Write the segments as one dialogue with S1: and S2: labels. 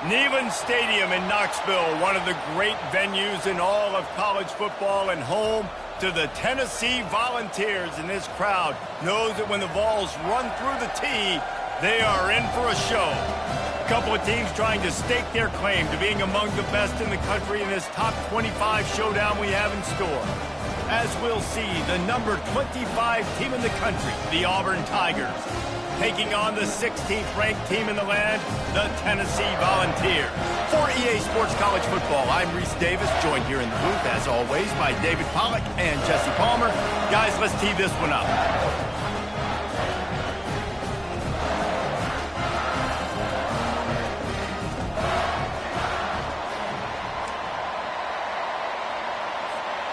S1: Neyland Stadium in Knoxville, one of the great venues in all of college football and home to the Tennessee Volunteers. And this crowd knows that when the balls run through the tee, they are in for a show. A couple of teams trying to stake their claim to being among the best in the country in this top 25 showdown we have in store. As we'll see, the number 25 team in the country, the Auburn Tigers, taking on the 16th ranked team in the land, the Tennessee Volunteers. For EA Sports College Football, I'm Reese Davis, joined here in the booth, as always, by David Pollack and Jesse Palmer. Guys, let's tee this one up.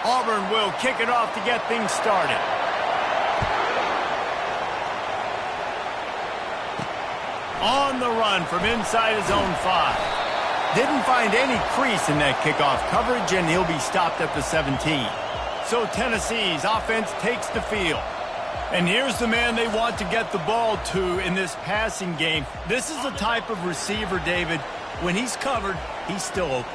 S1: Auburn will kick it off to get things started. On the run from inside his own 5. Didn't find any crease in that kickoff coverage, and he'll be stopped at the 17. So Tennessee's offense takes the field. And here's the man they want to get the ball to in this passing game. This is the type of receiver, David, when he's covered, he's still open.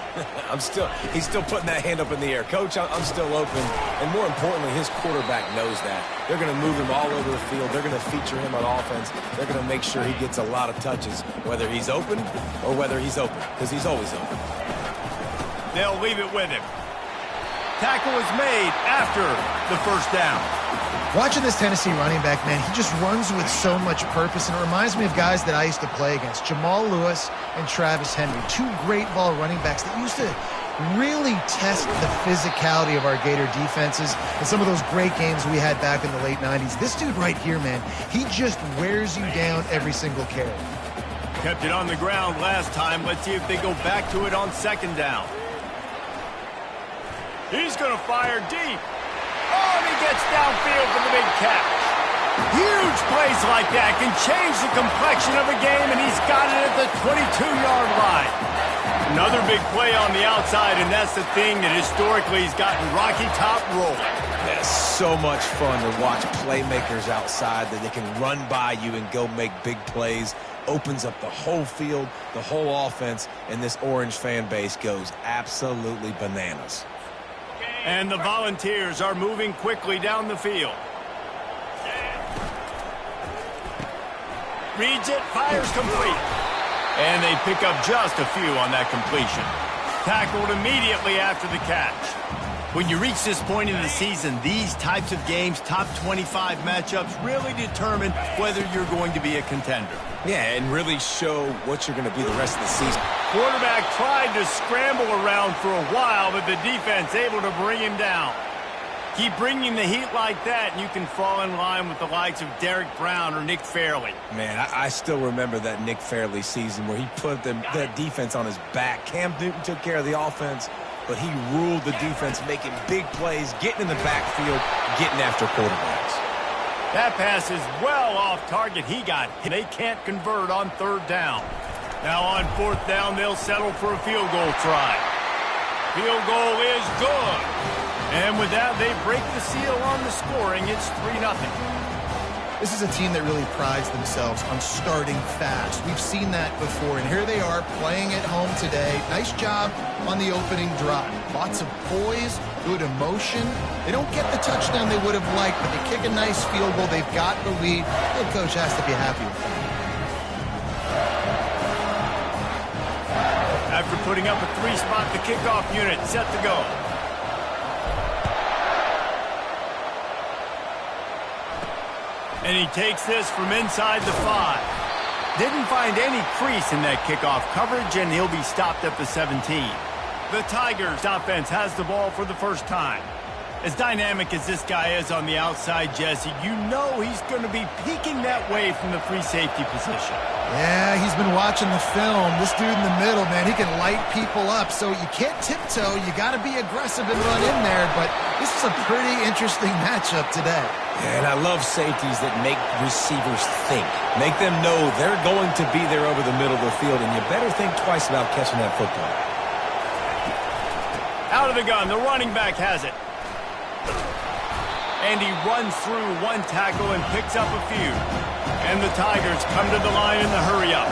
S2: He's still putting that hand up in the air. Coach, I'm still open. And more importantly, his quarterback knows that. They're going to move him all over the field. They're going to feature him on offense. They're going to make sure he gets a lot of touches, whether he's open or whether he's open, because he's always open.
S1: They'll leave it with him. Tackle is made after the first down.
S3: Watching this Tennessee running back, man, he just runs with so much purpose, and it reminds me of guys that I used to play against, Jamal Lewis and Travis Henry, two great ball running backs that used to really test the physicality of our Gator defenses in some of those great games we had back in the late 90s. This dude right here, man, he just wears you down every single carry.
S1: Kept it on the ground last time. Let's see if they go back to it on second down. He's going to fire deep. Oh, and he gets downfield for the big catch. Huge plays like that can change the complexion of a game, and he's got it at the 22-yard line. Another big play on the outside, and that's the thing that historically has gotten Rocky Top rolling.
S2: Yeah, so much fun to watch playmakers outside that they can run by you and go make big plays. Opens up the whole field, the whole offense, and this Orange fan base goes absolutely bananas.
S1: And the Volunteers are moving quickly down the field. Reads it, fires complete. And they pick up just a few on that completion. Tackled immediately after the catch. When you reach this point in the season, these types of games, top 25 matchups, really determine whether you're going to be a contender.
S2: Yeah, and really show what you're going to be the rest of the season.
S1: Quarterback tried to scramble around for a while, but the defense able to bring him down. Keep bringing the heat like that, and you can fall in line with the likes of Derek Brown or Nick Fairley.
S2: Man, I still remember that Nick Fairley season where he put that defense on his back. Cam Newton took care of the offense, but he ruled the defense, making big plays, getting in the backfield, getting after quarterbacks.
S1: That pass is well off target. He got hit. They can't convert on third down. Now on fourth down, they'll settle for a field goal try. Field goal is good. And with that, they break the seal on the scoring. It's 3-0.
S3: This is a team that really prides themselves on starting fast. We've seen that before, and here they are playing at home today. Nice job on the opening drive. Lots of poise, good emotion. They don't get the touchdown they would have liked, but they kick a nice field goal. They've got the lead. Head coach has to be happy with that.
S1: After putting up a 3-spot, the kickoff unit set to go. And he takes this from inside the 5. Didn't find any crease in that kickoff coverage, and he'll be stopped at the 17. The Tigers offense has the ball for the first time. As dynamic as this guy is on the outside, Jesse, you know he's going to be peeking that way from the free safety position.
S3: Yeah, he's been watching the film. This dude in the middle, man, he can light people up. So you can't tiptoe. You got to be aggressive and run in there. But this is a pretty interesting matchup today.
S2: Yeah, and I love safeties that make receivers think. Make them know they're going to be there over the middle of the field, and you better think twice about catching that football.
S1: Out of the gun, the running back has it. And he runs through one tackle and picks up a few. And the Tigers come to the line in the hurry up.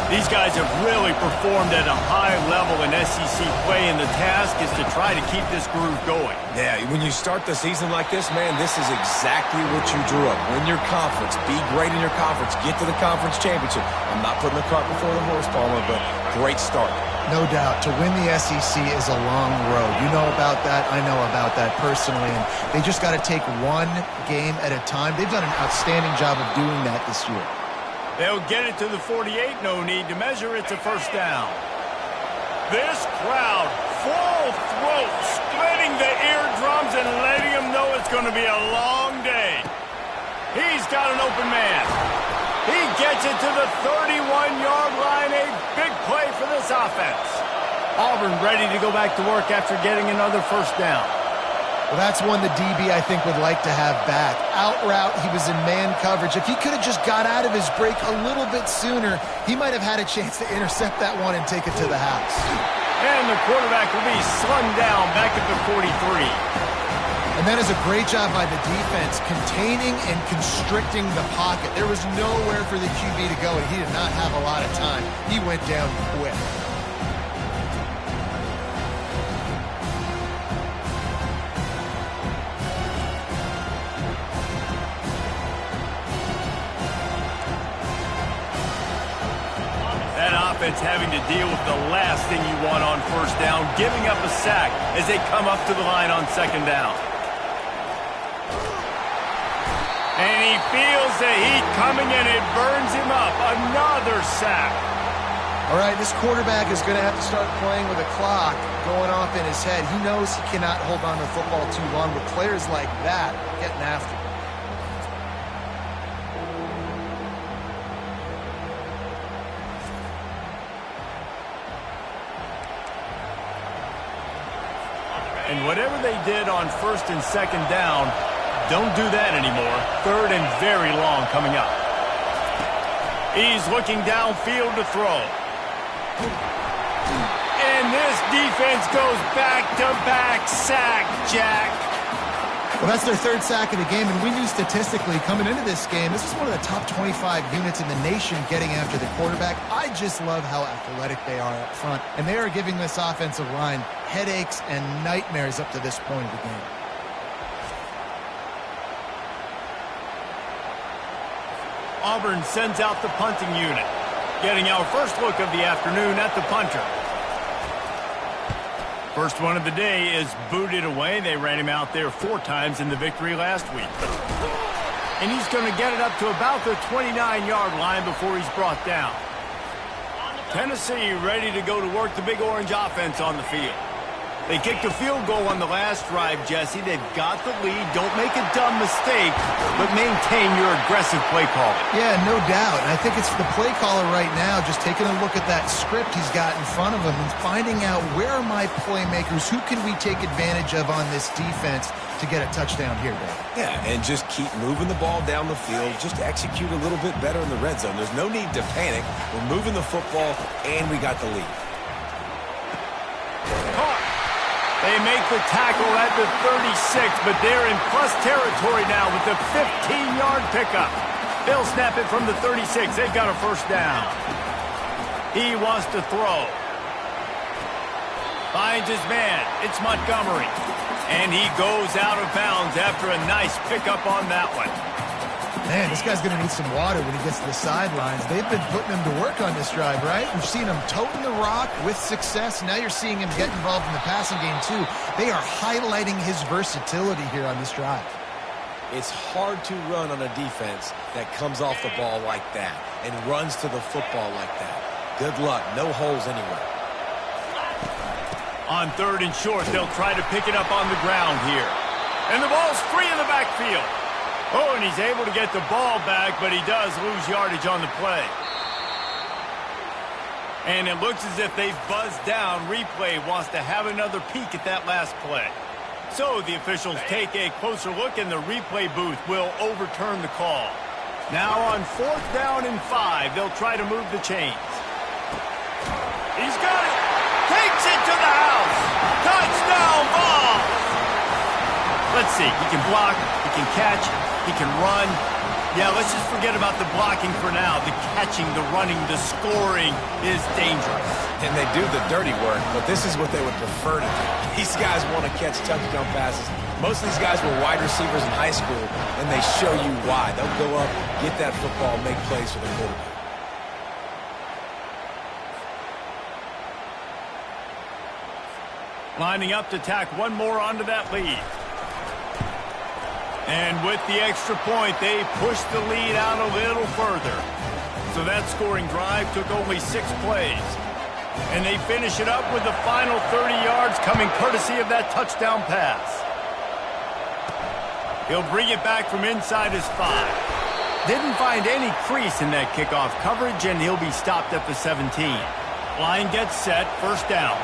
S1: These guys have really performed at a high level in SEC play, and the task is to try to keep this groove going.
S2: Yeah, when you start the season like this, man, this is exactly what you drew up. Win your conference. Be great in your conference. Get to the conference championship. I'm not putting the cart before the horse, Palmer, but great start.
S3: No doubt. To win the SEC is a long road. You know about that. I know about that personally. And they just got to take one game at a time. They've done an outstanding job of doing that this year.
S1: They'll get it to the 48. No need to measure. It's a first down. This crowd, full throat, splitting the eardrums and letting them know it's going to be a long day. He's got an open man. He gets it to the 31-yard line. A big play for this offense. Auburn ready to go back to work after getting another first down.
S3: Well, that's one the DB, I think, would like to have back. Out route, he was in man coverage. If he could have just got out of his break a little bit sooner, he might have had a chance to intercept that one and take it to the house.
S1: And the quarterback will be slung down back at the 43.
S3: And that is a great job by the defense, containing and constricting the pocket. There was nowhere for the QB to go, and he did not have a lot of time. He went down quick.
S1: Offense having to deal with the last thing you want on first down, giving up a sack as they come up to the line on second down. And he feels the heat coming and it burns him up. Another sack.
S3: All right, this quarterback is going to have to start playing with a clock going off in his head. He knows he cannot hold on to the football too long, but players like that getting after him.
S1: And whatever they did on first and second down, don't do that anymore. Third and very long coming up. He's looking downfield to throw. And this defense goes back-to-back sack, Jack.
S3: Well, that's their third sack of the game, and we knew statistically coming into this game, this was one of the top 25 units in the nation getting after the quarterback. I just love how athletic they are up front, and they are giving this offensive line headaches and nightmares up to this point of the game.
S1: Auburn sends out the punting unit, getting our first look of the afternoon at the punter. First one of the day is booted away. They ran him out there 4 times in the victory last week. And he's going to get it up to about the 29-yard line before he's brought down. Tennessee ready to go to work the Big Orange offense on the field. They kicked a field goal on the last drive, Jesse. They've got the lead. Don't make a dumb mistake, but maintain your aggressive play calling.
S3: Yeah, no doubt. And I think it's the play caller right now just taking a look at that script he's got in front of him and finding out where are my playmakers, who can we take advantage of on this defense to get a touchdown here, Dave.
S2: Yeah, and just keep moving the ball down the field. Just execute a little bit better in the red zone. There's no need to panic. We're moving the football, and we got the lead.
S1: They make the tackle at the 36, but they're in plus territory now with the 15-yard pickup. They'll snap it from the 36. They've got a first down. He wants to throw. Finds his man. It's Montgomery. And he goes out of bounds after a nice pickup on that one.
S3: Man, this guy's going to need some water when he gets to the sidelines. They've been putting him to work on this drive, right? We've seen him toting the rock with success. Now you're seeing him get involved in the passing game, too. They are highlighting his versatility here on this drive.
S2: It's hard to run on a defense that comes off the ball like that and runs to the football like that. Good luck. No holes anywhere.
S1: On third and short, they'll try to pick it up on the ground here. And the ball's free in the backfield. Oh, and he's able to get the ball back, but he does lose yardage on the play. And it looks as if they've buzzed down. Replay wants to have another peek at that last play. So the officials take a closer look, and the replay booth will overturn the call. Now on 4th down and 5, they'll try to move the chains. He's got it. Takes it to the house. Touchdown ball. Let's see. He can block. He can catch. He can run. Yeah, let's just forget about the blocking for now. The catching, the running, the scoring is dangerous.
S2: And they do the dirty work, but this is what they would prefer to do. These guys want to catch touchdown passes. Most of these guys were wide receivers in high school, and they show you why. They'll go up, get that football, make plays for the quarterback.
S1: Lining up to tack one more onto that lead. And with the extra point, they pushed the lead out a little further. So that scoring drive took only 6 plays. And they finish it up with the final 30 yards coming courtesy of that touchdown pass. He'll bring it back from inside his 5. Didn't find any crease in that kickoff coverage, and he'll be stopped at the 17. Line gets set, first down.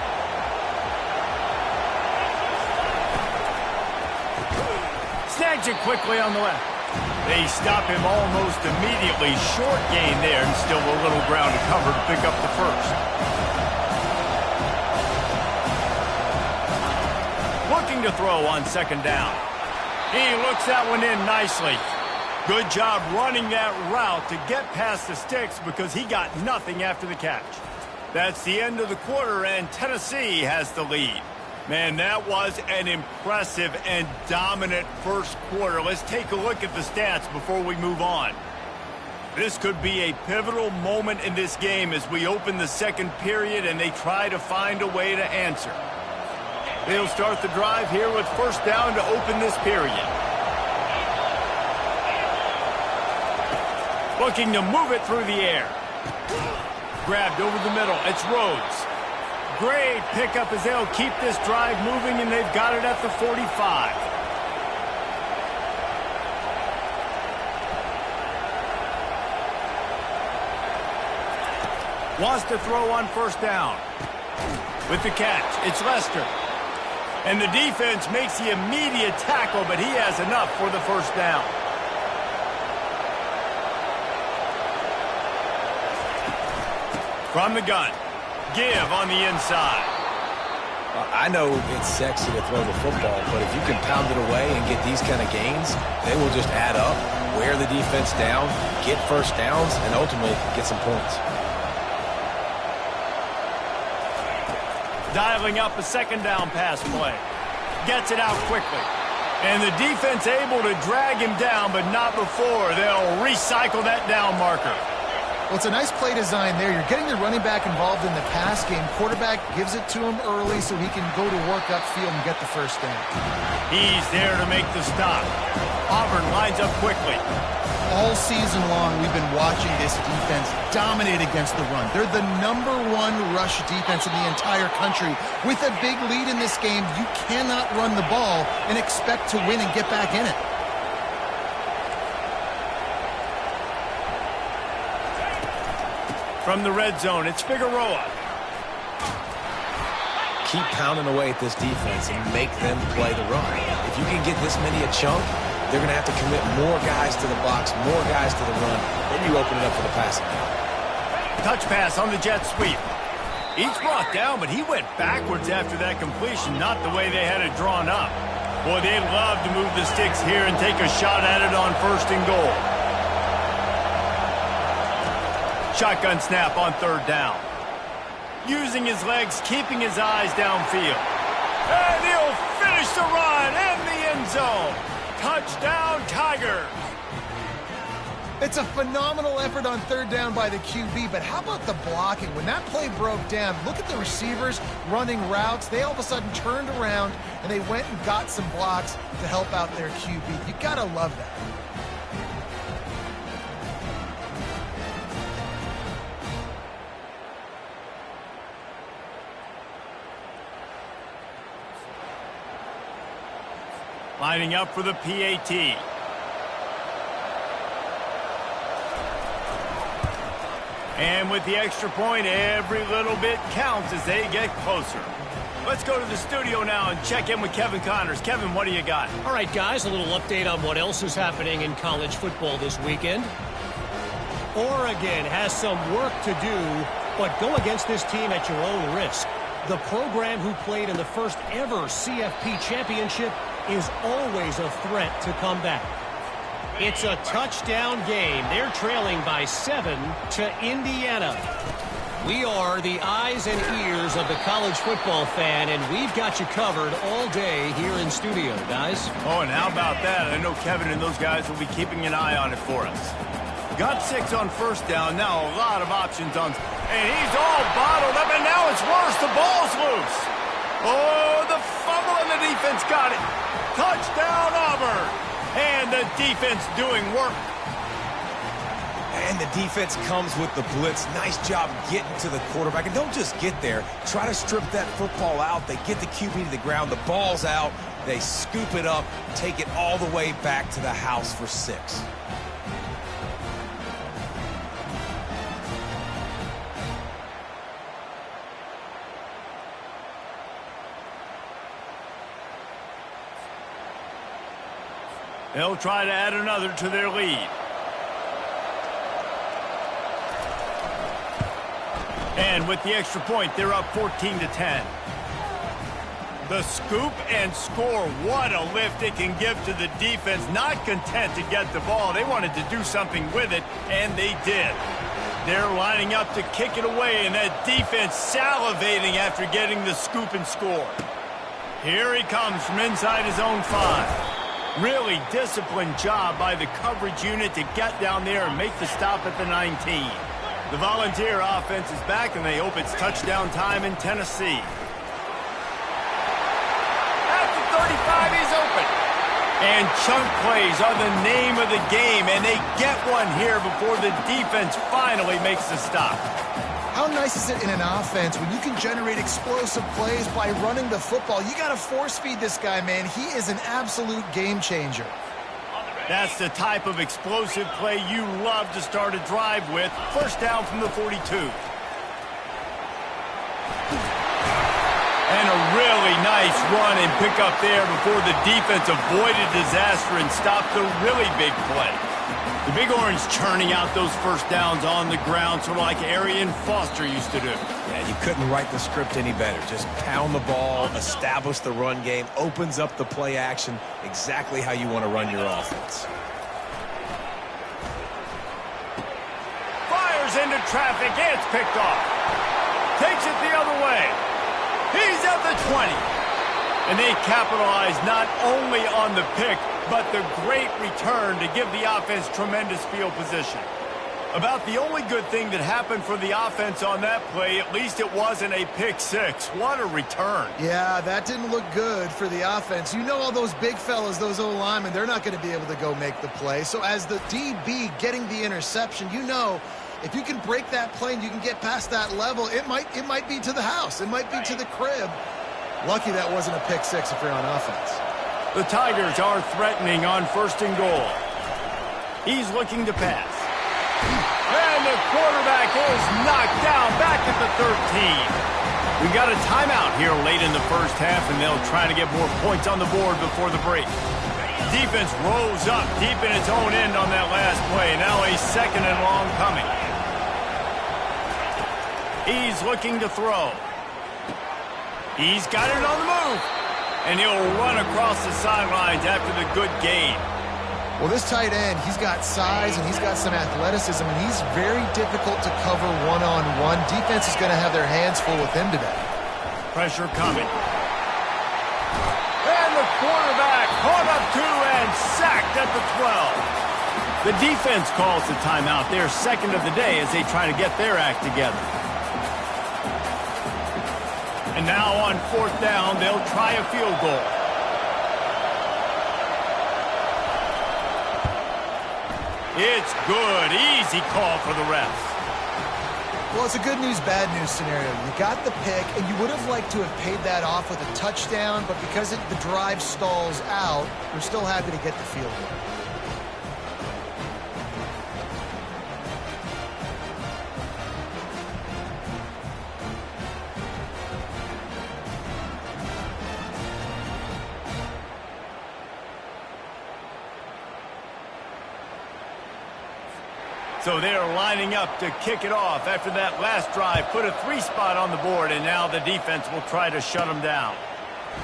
S1: Snags it quickly on the left. They stop him almost immediately. Short gain there, and still a little ground to cover to pick up the first. Looking to throw on second down. He looks that one in nicely. Good job running that route to get past the sticks because he got nothing after the catch. That's the end of the quarter, and Tennessee has the lead. Man, that was an impressive and dominant first quarter. Let's take a look at the stats before we move on. This could be a pivotal moment in this game as we open the second period and they try to find a way to answer. They'll start the drive here with first down to open this period. Looking to move it through the air. Grabbed over the middle. It's Rhodes. Great pickup as they'll keep this drive moving, and they've got it at the 45. Wants to throw on first down. With the catch, it's Lester. And the defense makes the immediate tackle, but he has enough for the first down. From the gun. Give on the inside.
S2: I know it's sexy to throw the football, but if you can pound it away and get these kind of gains, they will just add up, wear the defense down, get first downs, and ultimately get some points.
S1: Dialing up a second down pass play. Gets it out quickly. And the defense able to drag him down, but not before. They'll recycle that down marker.
S3: Well, it's a nice play design there. You're getting the running back involved in the pass game. Quarterback gives it to him early so he can go to work upfield and get the first down.
S1: He's there to make the stop. Auburn lines up quickly.
S3: All season long, we've been watching this defense dominate against the run. They're the #1 rush defense in the entire country. With a big lead in this game, you cannot run the ball and expect to win and get back in it.
S1: From the red zone, it's Figueroa.
S2: Keep pounding away at this defense and make them play the run. If you can get this many a chunk, they're going to have to commit more guys to the box, more guys to the run. Then you open it up for the passing.
S1: Touch pass on the jet sweep. He's brought down, but he went backwards after that completion, not the way they had it drawn up. Boy, they'd love to move the sticks here and take a shot at it on first and goal. Shotgun snap on third down. Using his legs, keeping his eyes downfield. And he'll finish the run in the end zone. Touchdown, Tigers.
S3: It's a phenomenal effort on third down by the QB, but how about the blocking? When that play broke down, look at the receivers running routes. They all of a sudden turned around, and they went and got some blocks to help out their QB. You gotta love that.
S1: Lining up for the PAT. And with the extra point, every little bit counts as they get closer. Let's go to the studio now and check in with Kevin Connors. Kevin, what do you got?
S4: All right, guys, a little update on what else is happening in college football this weekend. Oregon has some work to do, but go against this team at your own risk. The program who played in the first ever CFP championship is always a threat to come back. It's a touchdown game. They're trailing by 7 to Indiana. We are the eyes and ears of the college football fan, and we've got you covered all day here in studio, guys.
S1: Oh, and how about that? I know Kevin and those guys will be keeping an eye on it for us. Got 6 on first down. Now a lot of options on. And he's all bottled up, and now it's worse. The ball's loose. Oh, the fumble, and the defense got it. Touchdown, Auburn. And the defense doing work.
S2: And the defense comes with the blitz. Nice job getting to the quarterback. And don't just get there. Try to strip that football out. They get the QB to the ground. The ball's out. They scoop it up, take it all the way back to the house for 6.
S1: They'll try to add another to their lead. And with the extra point, they're up 14-10. The scoop and score. What a lift it can give to the defense. Not content to get the ball. They wanted to do something with it, and they did. They're lining up to kick it away, and that defense salivating after getting the scoop and score. Here he comes from inside his own 5. Really disciplined job by the coverage unit to get down there and make the stop at the 19. The Volunteer offense is back, and they hope it's touchdown time in Tennessee. At the 35, he's open. And chunk plays are the name of the game, and they get one here before the defense finally makes the stop.
S3: How nice is it in an offense when you can generate explosive plays by running the football? You got to force feed this guy, man. He is an absolute game changer.
S1: That's the type of explosive play you love to start a drive with. First down from the 42. And a really nice run and pick up there before the defense avoided disaster and stopped the really big play. The Big Orange churning out those first downs on the ground, sort of like Arian Foster used to do.
S2: Yeah, you couldn't write the script any better. Just pound the ball, establish the run game, opens up the play action, exactly how you want to run your offense.
S1: Fires into traffic, it's picked off. Takes it the other way. He's at the 20. And they capitalize not only on the pick, but the great return to give the offense tremendous field position. About the only good thing that happened for the offense on that play, at least it wasn't a pick 6. What a return.
S3: Yeah, that didn't look good for the offense. You know all those big fellas, those O-linemen, they're not going to be able to go make the play. So as the DB getting the interception, you know if you can break that play and you can get past that level, it might be to the house. It might be to the crib. Lucky that wasn't a pick 6 if you're on offense.
S1: The Tigers are threatening on first and goal. He's looking to pass. And the quarterback is knocked down back at the 13. We got a timeout here late in the first half, and they'll try to get more points on the board before the break. Defense rose up deep in its own end on that last play. Now a second and long coming. He's looking to throw. He's got it on the move. And he'll run across the sidelines after the good gain.
S3: Well, this tight end, he's got size and he's got some athleticism, and he's very difficult to cover one-on-one. Defense is going to have their hands full with him today.
S1: Pressure coming. And the quarterback caught up to and sacked at the 12. The defense calls the timeout, their second of the day, as they try to get their act together. And now on fourth down, they'll try a field goal. It's good. Easy call for the refs.
S3: Well, it's a good news, bad news scenario. You got the pick, and you would have liked to have paid that off with a touchdown, but because the drive stalls out, we're still happy to get the field goal.
S1: So they're lining up to kick it off after that last drive. Put a 3 spot on the board, and now the defense will try to shut them down.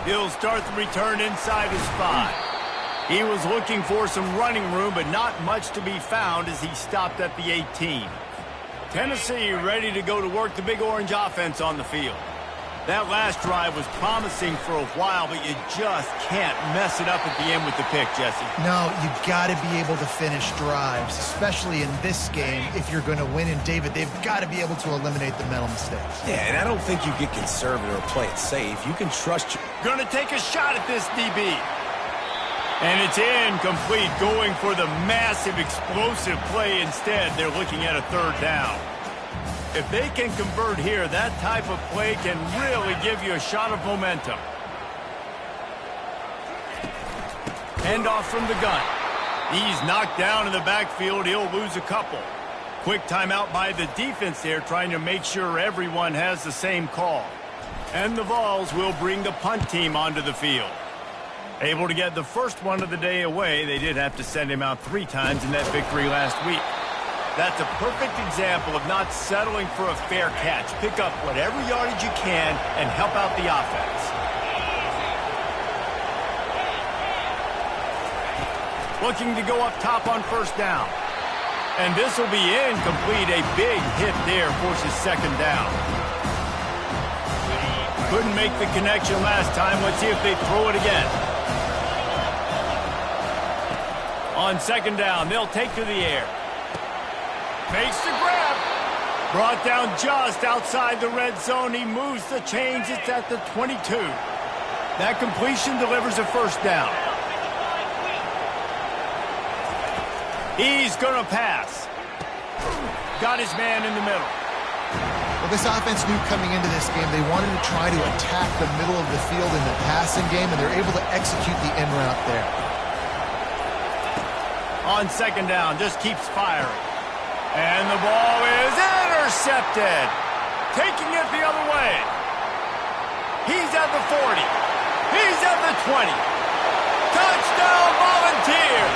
S1: He'll start the return inside his 5. He was looking for some running room, but not much to be found as he stopped at the 18. Tennessee ready to go to work the Big Orange offense on the field. That last drive was promising for a while, but you just can't mess it up at the end with the pick, Jesse.
S3: No, you've got to be able to finish drives, especially in this game if you're going to win. And, David, they've got to be able to eliminate the mental mistakes.
S2: Yeah, and I don't think you get conservative or play it safe. You can trust your...
S1: Going to take a shot at this DB. And it's incomplete, going for the massive explosive play instead. They're looking at a third down. If they can convert here, that type of play can really give you a shot of momentum. Handoff from the gun. He's knocked down in the backfield. He'll lose a couple. Quick timeout by the defense there, trying to make sure everyone has the same call. And the Vols will bring the punt team onto the field. Able to get the first one of the day away. They did have to send him out 3 times in that victory last week. That's a perfect example of not settling for a fair catch. Pick up whatever yardage you can and help out the offense. Looking to go up top on first down. And this will be incomplete. A big hit there forces second down. Couldn't make the connection last time. Let's see if they throw it again. On second down, they'll take to the air. Makes the grab. Brought down just outside the red zone. He moves the chains. It's at the 22. That completion delivers a first down. He's going to pass. Got his man in the middle.
S3: Well, this offense knew coming into this game they wanted to try to attack the middle of the field in the passing game, and they're able to execute the in route there.
S1: On second down, just keeps firing. And the ball is intercepted. Taking it the other way. He's at the 40. He's at the 20. Touchdown Volunteers.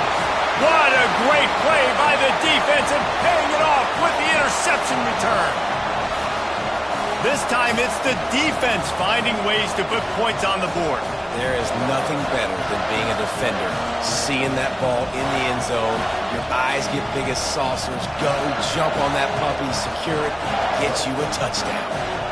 S1: What a great play by the defense and paying it off with the interception return. This time it's the defense finding ways to put points on the board.
S2: There is nothing better than being a defender. Seeing that ball in the end zone, your eyes get big as saucers. Go, jump on that puppy, secure it, get you a touchdown.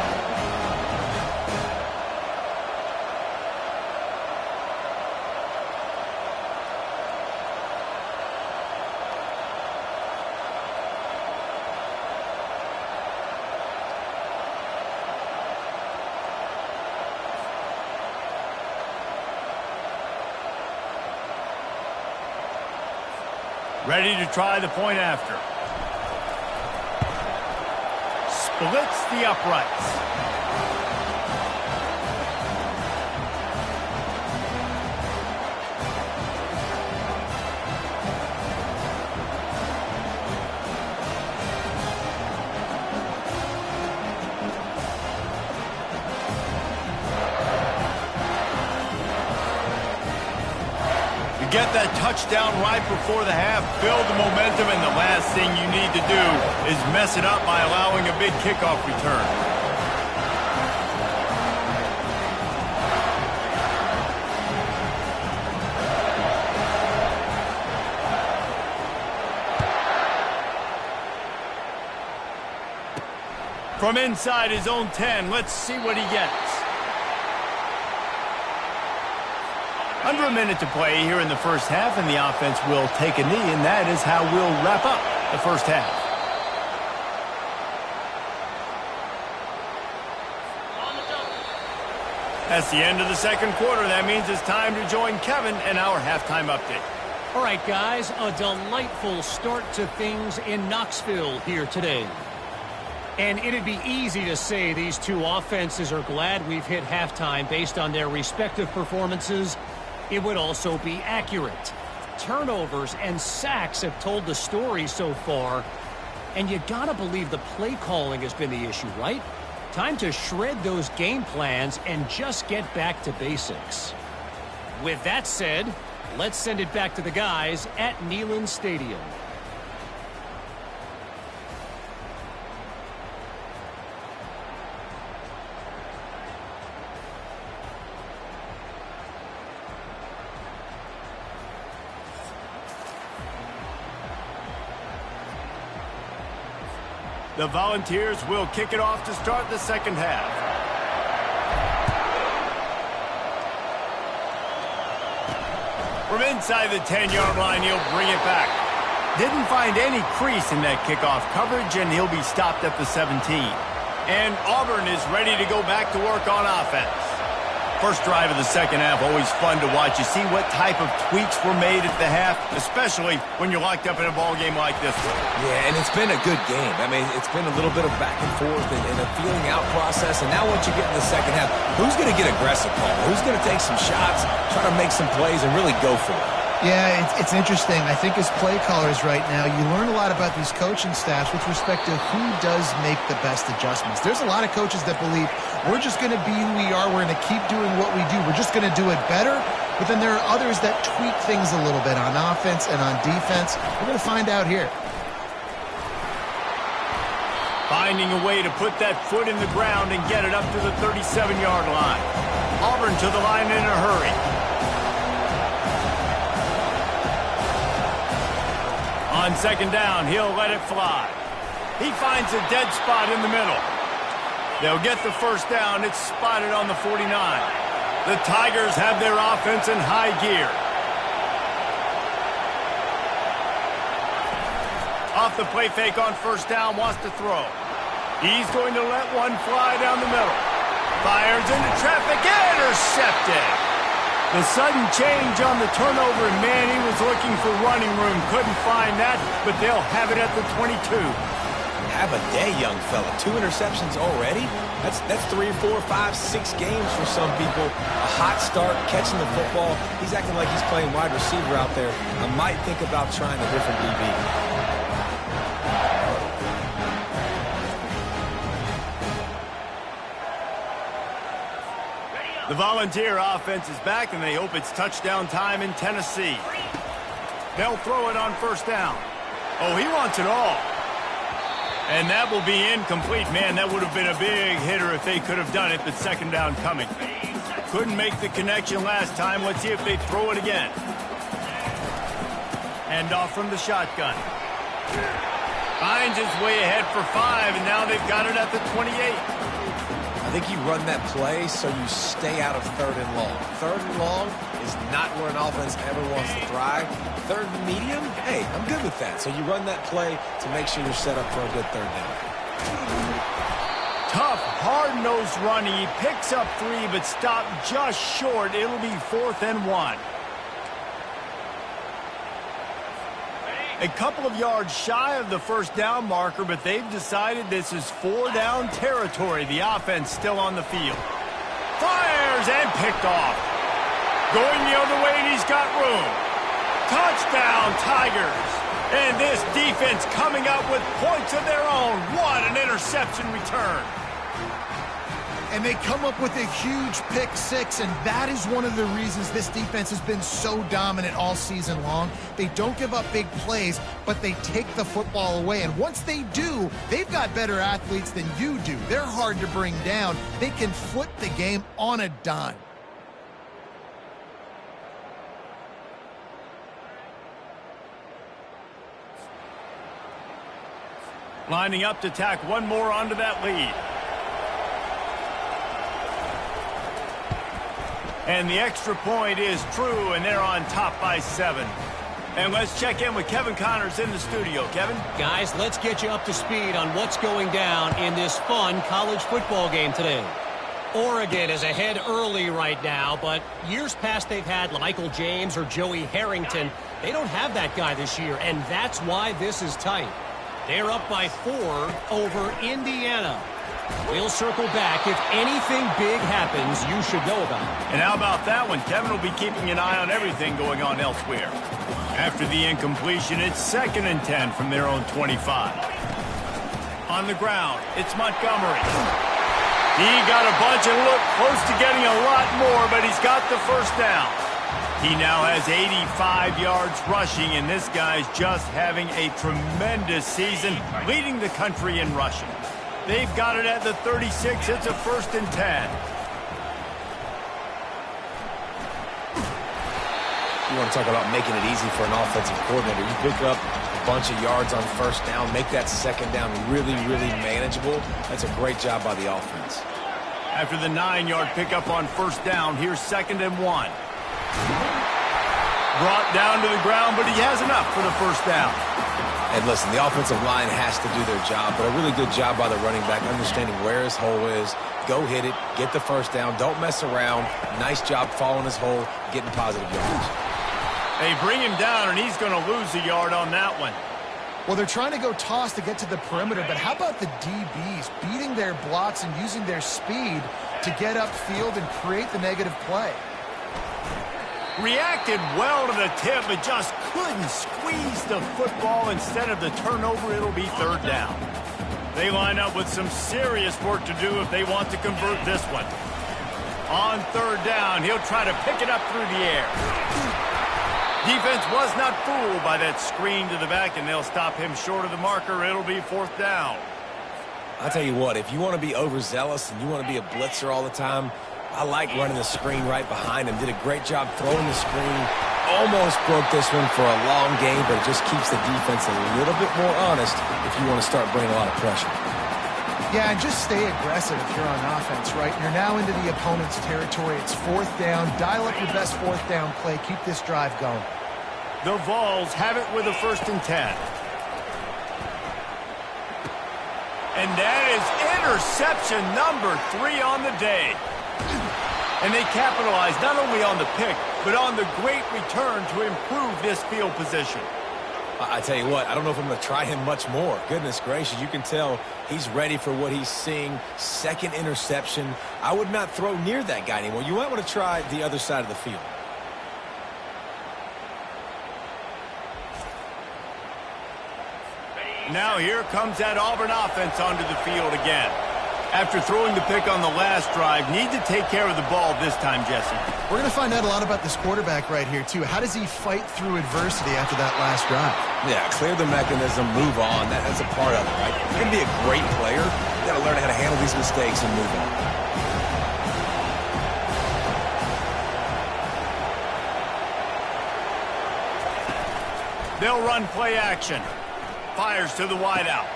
S1: Ready to try the point after. Splits the uprights. Get that touchdown right before the half, build the momentum, and the last thing you need to do is mess it up by allowing a big kickoff return. From inside his own 10, let's see what he gets. Under a minute to play here in the first half, and the offense will take a knee, and that is how we'll wrap up the first half. That's the end of the second quarter. That means it's time to join Kevin in our halftime update.
S4: All right, guys, a delightful start to things in Knoxville here today. And it'd be easy to say these two offenses are glad we've hit halftime based on their respective performances. It would also be accurate. Turnovers and sacks have told the story so far. And you gotta believe the play calling has been the issue, right? Time to shred those game plans and just get back to basics. With that said, let's send it back to the guys at Neyland Stadium.
S1: The Volunteers will kick it off to start the second half. From inside the 10-yard line, he'll bring it back. Didn't find any crease in that kickoff coverage, and he'll be stopped at the 17. And Auburn is ready to go back to work on offense. First drive of the second half, always fun to watch. You see what type of tweaks were made at the half, especially when you're locked up in a ball game like this one.
S2: Yeah, and it's been a good game. I mean, it's been a little bit of back and forth and a feeling out process. And now once you get in the second half, who's going to get aggressive, Paul? Who's going to take some shots, try to make some plays, and really go for it?
S3: Yeah, it's interesting. I think as play callers right now, you learn a lot about these coaching staffs with respect to who does make the best adjustments. There's a lot of coaches that believe we're just going to be who we are. We're going to keep doing what we do. We're just going to do it better. But then there are others that tweak things a little bit on offense and on defense. We're going to find out here.
S1: Finding a way to put that foot in the ground and get it up to the 37-yard line. Auburn to the line in a hurry. On second down, he'll let it fly. He finds a dead spot in the middle. They'll get the first down. It's spotted on the 49. The Tigers have their offense in high gear. Off the play fake on first down, wants to throw. He's going to let one fly down the middle. Fires into traffic, intercepted. The sudden change on the turnover, and man, he was looking for running room. Couldn't find that, but they'll have it at the 22.
S2: Have a day, young fella. 2 interceptions already? That's 3, 4, 5, 6 games for some people. A hot start, catching the football. He's acting like he's playing wide receiver out there. I might think about trying a different DB.
S1: The Volunteer offense is back, and they hope it's touchdown time in Tennessee. They'll throw it on first down. Oh, he wants it all. And that will be incomplete. Man, that would have been a big hitter if they could have done it, but second down coming. Couldn't make the connection last time. Let's see if they throw it again. Hand off from the shotgun. Finds his way ahead for 5, and now they've got it at the 28.
S2: I think you run that play so you stay out of 3rd and long. 3rd and long is not where an offense ever wants to thrive. 3rd and medium, hey, I'm good with that. So you run that play to make sure you're set up for a good 3rd down.
S1: Tough, hard-nosed running. He picks up 3, but stopped just short. It'll be 4th and 1. A couple of yards shy of the first down marker, but they've decided this is 4-down territory. The offense still on the field. Fires and picked off. Going the other way, and he's got room. Touchdown, Tigers. And this defense coming up with points of their own. What an interception return.
S3: And they come up with a huge pick 6, and that is one of the reasons this defense has been so dominant all season long. They don't give up big plays, but they take the football away. And once they do, they've got better athletes than you do. They're hard to bring down. They can flip the game on a dime.
S1: Lining up to tack one more onto that lead. And the extra point is true, and they're on top by 7. And let's check in with Kevin Connors in the studio. Kevin?
S4: Guys, let's get you up to speed on what's going down in this fun college football game today. Oregon is ahead early right now, but years past they've had Michael James or Joey Harrington. They don't have that guy this year, and that's why this is tight. They're up by 4 over Indiana. We'll circle back. If anything big happens, you should know about it.
S1: And how about that one? Kevin will be keeping an eye on everything going on elsewhere. After the incompletion, it's 2nd and 10 from their own 25. On the ground, it's Montgomery. He got a bunch and looked close to getting a lot more, but he's got the first down. He now has 85 yards rushing, and this guy's just having a tremendous season, leading the country in rushing. They've got it at the 36. It's a 1st and 10.
S2: You want to talk about making it easy for an offensive coordinator. You pick up bunch of yards on first down, make that second down really, really manageable. That's a great job by the offense.
S1: After the 9-yard pickup on first down, here's 2nd and 1. Brought down to the ground, but he has enough for the first down.
S2: And listen, the offensive line has to do their job, but a really good job by the running back understanding where his hole is. Go hit it, get the first down, don't mess around. Nice job following his hole, getting positive yards.
S1: They bring him down, and he's going to lose a yard on that one.
S3: Well, they're trying to go toss to get to the perimeter, but how about the DBs beating their blocks and using their speed to get upfield and create the negative play?
S1: Reacted well to the tip, but just couldn't squeeze the football. Instead of the turnover, it'll be 3rd down. They line up with some serious work to do if they want to convert this one. On 3rd down, he'll try to pick it up through the air. Defense was not fooled by that screen to the back, and they'll stop him short of the marker. It'll be 4th down.
S2: I'll tell you what, if you want to be overzealous and you want to be a blitzer all the time, I like running the screen right behind him. Did a great job throwing the screen. Almost broke this one for a long game, but it just keeps the defense a little bit more honest if you want to start bringing a lot of pressure.
S3: Yeah, and just stay aggressive if you're on offense, right? You're now into the opponent's territory. It's 4th down. Dial up your best 4th down play. Keep this drive going.
S1: The Vols have it with a 1st and 10. And that is interception number 3 on the day. And they capitalize not only on the pick, but on the great return to improve this field position.
S2: I tell you what, I don't know if I'm going to try him much more. Goodness gracious, you can tell he's ready for what he's seeing. 2nd interception. I would not throw near that guy anymore. You might want to try the other side of the field.
S1: Now here comes that Auburn offense onto the field again. After throwing the pick on the last drive, need to take care of the ball this time, Jesse.
S3: We're going to find out a lot about this quarterback right here, too. How does he fight through adversity after that last drive?
S2: Yeah, clear the mechanism, move on. That's a part of it, right? You're going to be a great player. You got to learn how to handle these mistakes and move on.
S1: They'll run play action. Fires to the wideout.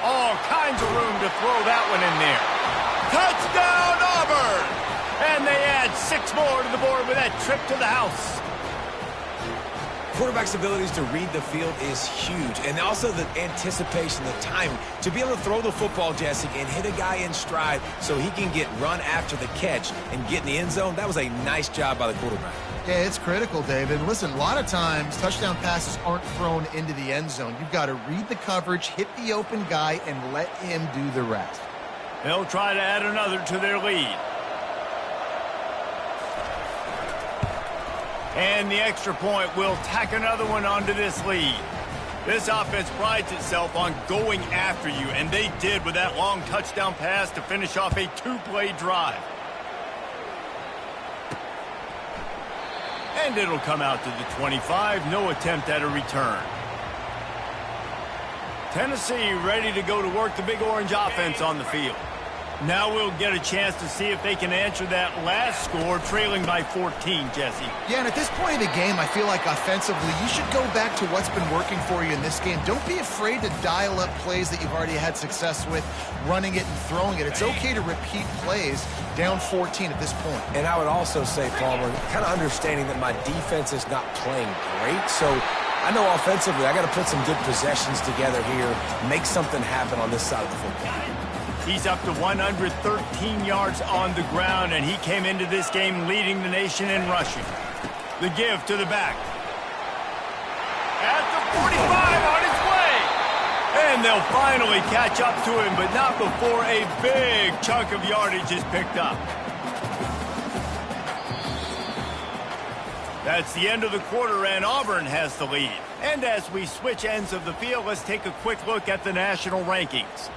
S1: All kinds of room to throw that one in there. Touchdown, Auburn! And they add 6 more to the board with that trip to the house.
S2: Quarterback's abilities to read the field is huge, and also the anticipation, the timing. To be able to throw the football, Jesse, and hit a guy in stride so he can get run after the catch and get in the end zone, that was a nice job by the quarterback.
S3: Yeah, it's critical, David. Listen, a lot of times touchdown passes aren't thrown into the end zone. You've got to read the coverage, hit the open guy, and let him do the rest.
S1: They'll try to add another to their lead. And the extra point will tack another one onto this lead. This offense prides itself on going after you, and they did with that long touchdown pass to finish off a 2-play drive. And it'll come out to the 25. No attempt at a return. Tennessee ready to go to work the Big Orange offense on the field. Now we'll get a chance to see if they can answer that last score, trailing by 14, Jesse.
S3: Yeah, and at this point of the game, I feel like offensively, you should go back to what's been working for you in this game. Don't be afraid to dial up plays that you've already had success with, running it and throwing it. It's okay to repeat plays down 14 at this point.
S2: And I would also say, Palmer, kind of understanding that my defense is not playing great, so I know offensively I got to put some good possessions together here, make something happen on this side of the football.
S1: He's up to 113 yards on the ground, and he came into this game leading the nation in rushing. The give to the back. At the 45 on his way. And they'll finally catch up to him, but not before a big chunk of yardage is picked up. That's the end of the quarter, and Auburn has the lead. And as we switch ends of the field, let's take a quick look at the national rankings.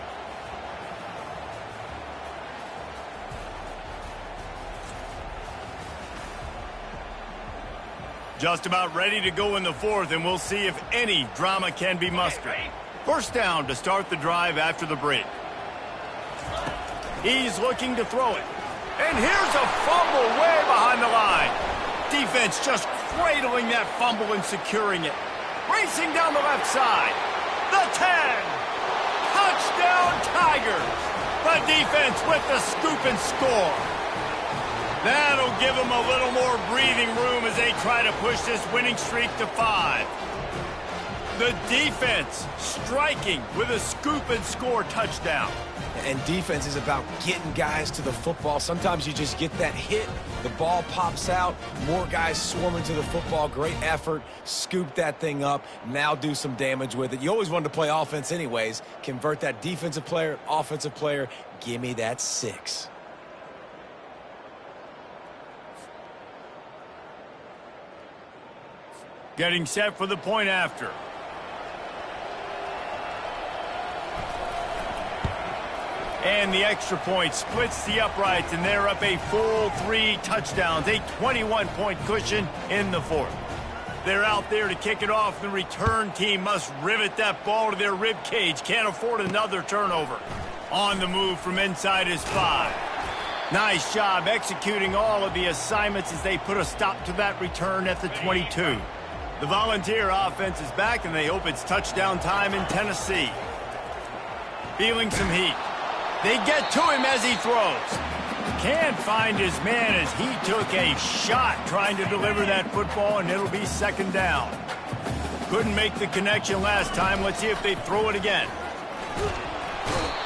S1: Just about ready to go in the fourth, and we'll see if any drama can be mustered. First down to start the drive after the break. He's looking to throw it. And here's a fumble way behind the line. Defense just cradling that fumble and securing it. racing down the left side. The 10. Touchdown, Tigers. The defense with the scoop and score. That'll give them a little more breathing room as they try to push this winning streak to 5. The defense striking with a scoop and score touchdown.
S2: And defense is about getting guys to the football. Sometimes you just get that hit, the ball pops out, more guys swarming to the football. Great effort, scoop that thing up, now do some damage with it. You always wanted to play offense anyways. Convert that defensive player, offensive player. Give me that 6.
S1: Getting set for the point after. And the extra point splits the uprights, and they're up a full 3 touchdowns, a 21-point cushion in the 4th. They're out there to kick it off. The return team must rivet that ball to their rib cage. Can't afford another turnover. On the move from inside his 5. Nice job executing all of the assignments as they put a stop to that return at the 22. The Volunteer offense is back, and they hope it's touchdown time in Tennessee. Feeling some heat. They get to him as he throws. Can't find his man as he took a shot trying to deliver that football, and it'll be 2nd down. Couldn't make the connection last time. Let's see if they throw it again.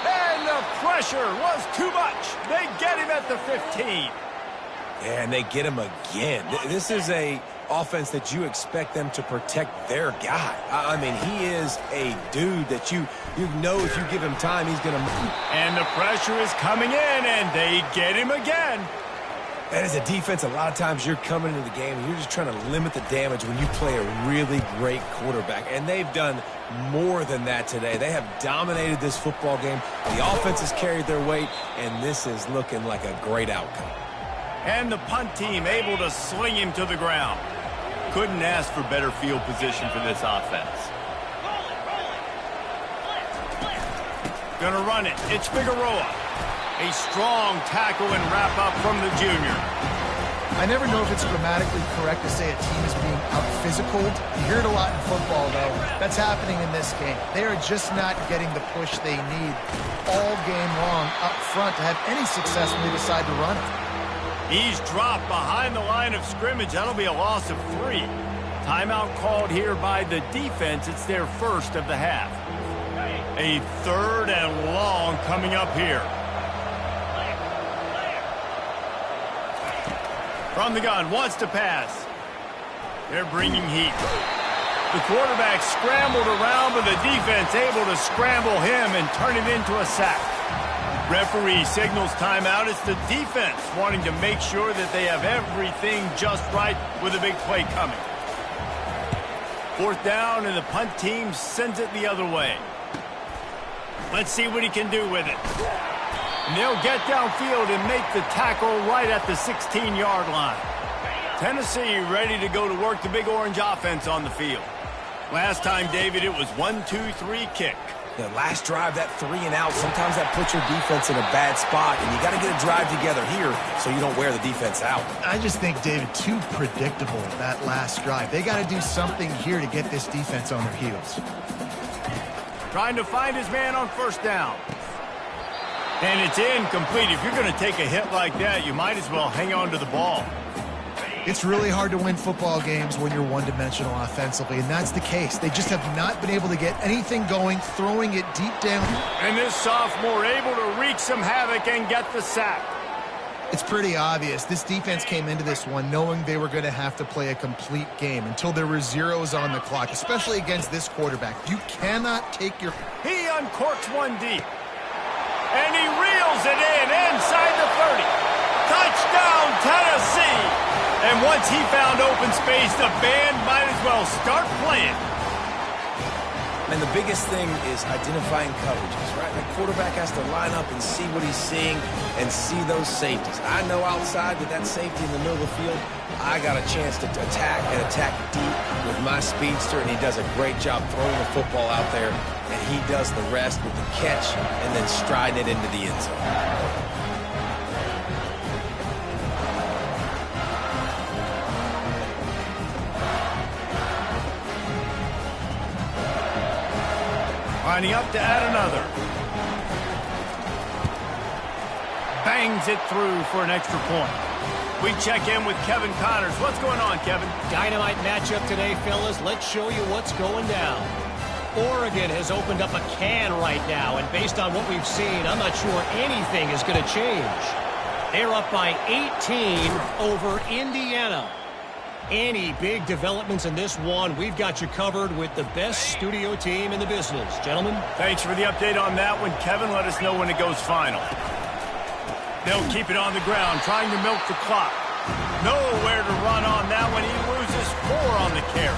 S1: And the pressure was too much. They get him at the 15.
S2: And they get him again. This is a offense that you expect them to protect their guy. I mean, he is a dude that you know if you give him time, he's going to move.
S1: And the pressure is coming in, and they get him again.
S2: And as a defense, a lot of times you're coming into the game and you're just trying to limit the damage when you play a really great quarterback. And they've done more than that today. They have dominated this football game. The offense has carried their weight, and this is looking like a great outcome.
S1: And the punt team able to sling him to the ground. Couldn't ask for better field position for this offense. Gonna run it. It's Figueroa. A strong tackle and wrap-up from the junior.
S3: I never know if it's grammatically correct to say a team is being out-physicaled. You hear it a lot in football, though. That's happening in this game. They are just not getting the push they need all game long up front to have any success when they decide to run it.
S1: He's dropped behind the line of scrimmage. That'll be a loss of 3. Timeout called here by the defense. It's their first of the half. A 3rd and long coming up here. From the gun, wants to pass. They're bringing heat. The quarterback scrambled around, but the defense able to scramble him and turn it into a sack. Referee signals timeout. It's the defense wanting to make sure that they have everything just right with a big play coming. 4th down, and the punt team sends it the other way. Let's see what he can do with it. And they'll get downfield and make the tackle right at the 16-yard line. Tennessee ready to go to work the Big Orange offense on the field. Last time, David, it was 1-2-3 kick.
S2: The last drive, that 3 and out, sometimes that puts your defense in a bad spot, and you got to get a drive together here so you don't wear the defense out.
S3: I just think, David, too predictable, that last drive. They got to do something here to get this defense on their heels.
S1: Trying to find his man on 1st down. And it's incomplete. If you're going to take a hit like that, you might as well hang on to the ball.
S3: It's really hard to win football games when you're one-dimensional offensively, and that's the case. They just have not been able to get anything going, throwing it deep down.
S1: And this sophomore able to wreak some havoc and get the sack.
S3: It's pretty obvious. This defense came into this one knowing they were going to have to play a complete game until there were zeros on the clock, especially against this quarterback. You cannot take your...
S1: He uncorks one deep. And he reels it in inside the 30. Touchdown, Tennessee! And once he found open space, the band might as well start playing.
S2: And the biggest thing is identifying coverages, right? The quarterback has to line up and see what he's seeing and see those safeties. I know outside with that safety in the middle of the field, I got a chance to attack and attack deep with my speedster, and he does a great job throwing the football out there, and he does the rest with the catch and then striding it into the end zone.
S1: Lining up to add another. Bangs it through for an extra point. We check in with Kevin Connors. What's going on, Kevin?
S4: Dynamite matchup today, fellas. Let's show you what's going down. Oregon has opened up a can right now, and based on what we've seen, I'm not sure anything is going to change. They're up by 18 over Indiana. Any big developments in this one, we've got you covered with the best studio team in the business. Gentlemen?
S1: Thanks for the update on that one, Kevin. Let us know when it goes final. They'll keep it on the ground, trying to milk the clock. Nowhere to run on that one. He loses 4 on the carry.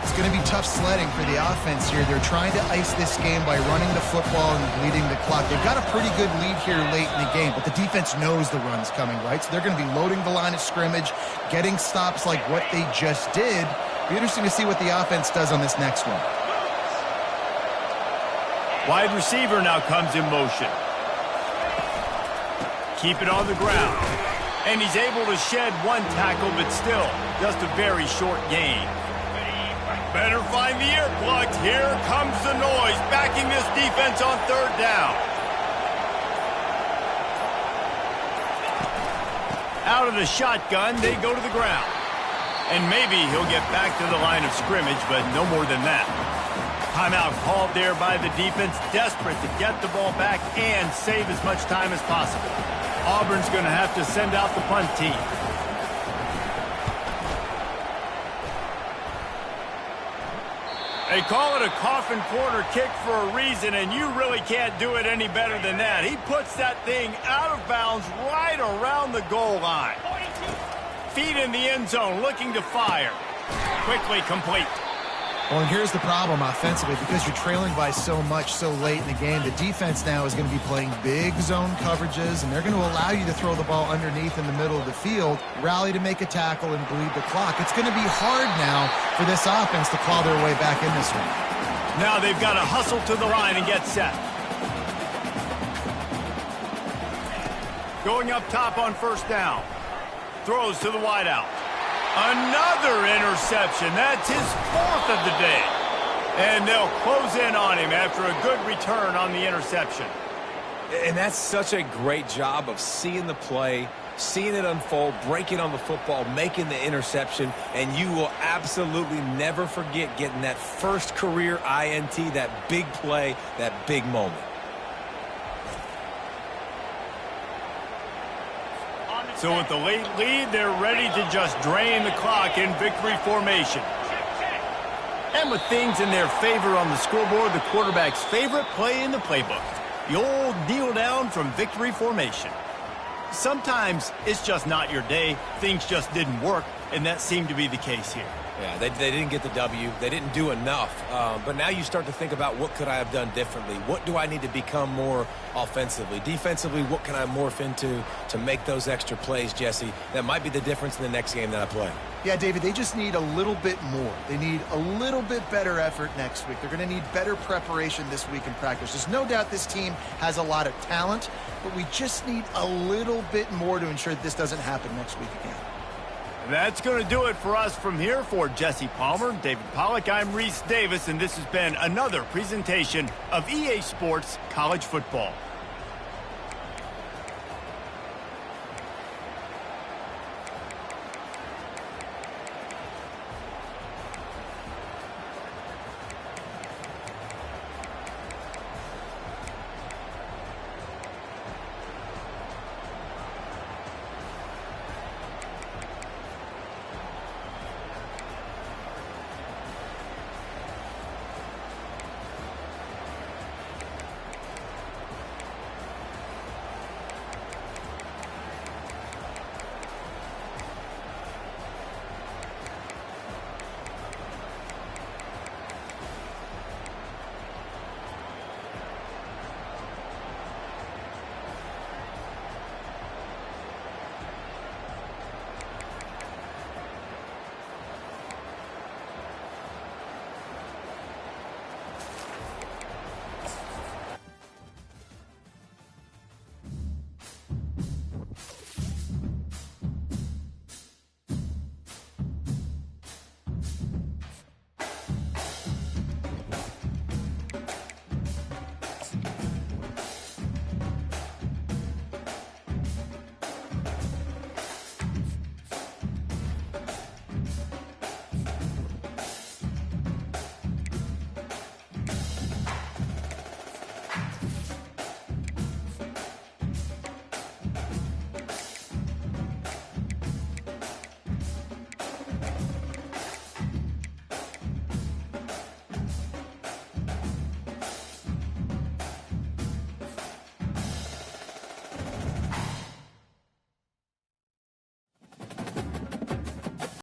S3: It's going to be tough sledding for the offense here. They're trying to ice this game by running the football and bleeding the clock. They've got a pretty good lead here late in the game, but the defense knows the run's coming, right? So they're going to be loading the line of scrimmage, getting stops like what they just did. Be interesting to see what the offense does on this next one.
S1: Wide receiver now comes in motion. Keep it on the ground. And he's able to shed 1 tackle, but still just a very short gain. Better find the earplugs. Here comes the noise, backing this defense on 3rd down. Out of the shotgun, they go to the ground. And maybe he'll get back to the line of scrimmage, but no more than that. Timeout called there by the defense, desperate to get the ball back and save as much time as possible. Auburn's going to have to send out the punt team. They call it a coffin corner kick for a reason, and you really can't do it any better than that. He puts that thing out of bounds right around the goal line. Feet in the end zone, looking to fire. Quickly complete.
S3: Well, and here's the problem offensively. Because you're trailing by so much so late in the game, the defense now is going to be playing big zone coverages, and they're going to allow you to throw the ball underneath in the middle of the field, rally to make a tackle, and bleed the clock. It's going to be hard now for this offense to claw their way back in this one.
S1: Now they've got to hustle to the line and get set. Going up top on 1st down. Throws to the wideout. Another interception. That's his 4th of the day. And they'll close in on him after a good return on the interception.
S2: And that's such a great job of seeing the play, seeing it unfold, breaking on the football, making the interception, and you will absolutely never forget getting that first career INT, that big play, that big moment.
S1: So with the late lead, they're ready to just drain the clock in victory formation. And with things in their favor on the scoreboard, the quarterback's favorite play in the playbook, the old kneel down from victory formation. Sometimes it's just not your day. Things just didn't work, and that seemed to be the case here.
S2: Yeah, they didn't get the W. They didn't do enough. But now you start to think about, what could I have done differently? What do I need to become more offensively? Defensively, what can I morph into to make those extra plays, Jesse? That might be the difference in the next game that I play.
S3: Yeah, David, they just need a little bit more. They need a little bit better effort next week. They're going to need better preparation this week in practice. There's no doubt this team has a lot of talent, but we just need a little bit more to ensure that this doesn't happen next week again.
S1: That's going to do it for us from here. For Jesse Palmer, David Pollack, I'm Reese Davis, and this has been another presentation of EA Sports College Football.